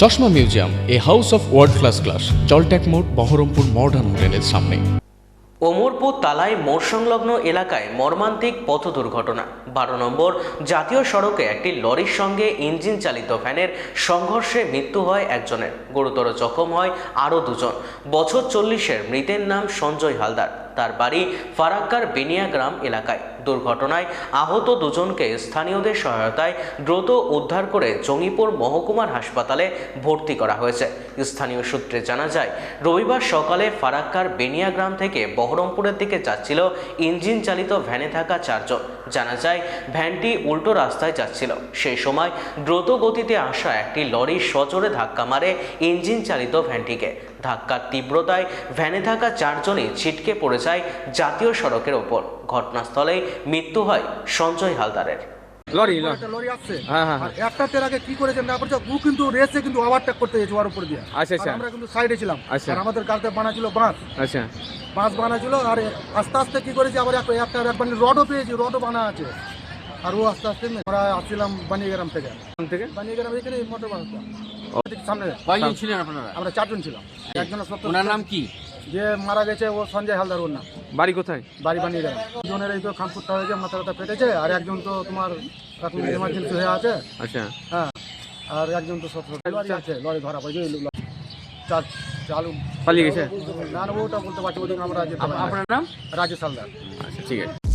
চশমা museum, a house of world class, জলট্যাক মোড়, বহরমপুর মডার্ন হোটেলের সামনে। ওমরপুর তালাই মোড় সংলগ্ন এলাকায় মর্মান্তিক পথ দুর্ঘটনা। 12 নম্বর জাতীয় সড়কে একটি লরির সঙ্গে ইঞ্জিন চালিত ভ্যানের সংঘর্ষে মৃত্যু হয় একজনের, গুরুতর জখম হয় আরও দুজন। বছর 40-এর মৃতের নাম সঞ্জয় হালদার, তার বাড়ি ফারাক্কার বেনিয়া গ্রাম এলাকায়। দুর্ঘটনায় আহত দুজনকে স্থানীয়দের সহায়তায় দ্রুত উদ্ধার করে জঙ্গিপুর মহকুমার হাসপাতালে ভর্তি করা হয়েছে। স্থানীয় সূত্রে জানা যায়, রবিবার সকালে ফারাক্কার বেনিয়া গ্রাম থেকে বহরমপুরের দিকে যাচ্ছিল ইঞ্জিন চালিত ভ্যানে থাকা 4 জন। জানা যায়, ভ্যানটি উল্টো রাস্তায় যাচ্ছিল। সেই সময় দ্রুত গতিতে আসা একটি লরি সজোরে ধাক্কা মারে ইঞ্জিন চালিত ভ্যানটিকে। ধাক্কার তীব্রতায় ভ্যানে থাকা 4 জনই ছিটকে পড়ে যায় জাতীয় সড়কের ওপর। ঘটনাস্থলেই মৃত্যু হয় সঞ্জয় হালদারের। লরি আসছে। হ্যাঁ হ্যাঁ আর একটা ট্রাক আগে কি করেছে না করেছে, ও কিন্তু রেসে কিন্তু ওভারটেক করতে গেছে ওর উপর দিয়ে। আচ্ছা আচ্ছা আর আমরা কিন্তু সাইডে ছিলাম। আচ্ছা। আর আমাদের গাড়িতে বানাছিল বাঁশ আচ্ছা বানাছিল। আর আস্তে আস্তে কি করেছে, আবার একটা রডও পেয়েছি, রডও বানা আছে। আর ও আস্তে আস্তে আমরা আসছিলাম বানিয়াগ্রাম থেকে। থেকে বানিয়াগ্রাম এখানে মোটর বাসটা সামনে। কয়জন ছিলেন আপনারা? আমরা 4 জন ছিলাম। একজনের ওনার নাম কি? যে মারা গেছে ও সঞ্জয় হালদার, ওর নাম। বাড়ি কোথায়? বাড়ি বানিয়াগ্রাম। দুজনের এই তো খানপুরটা হয়েছে, মাথা ব্যথা পেটেছে। আর একজন তো তোমার এখন এমার্জেন্সি হয়ে আছে। আচ্ছা হ্যাঁ, আর একজন তো সব লরি আছে, লরি ধরা পড়েছে। চালু পালিয়ে গেছে? না, ওটা বলতে পারছি, ওদিকে আমরা যেতে পারি না। আপনার নাম? রাজেশ হালদার। আচ্ছা ঠিক আছে।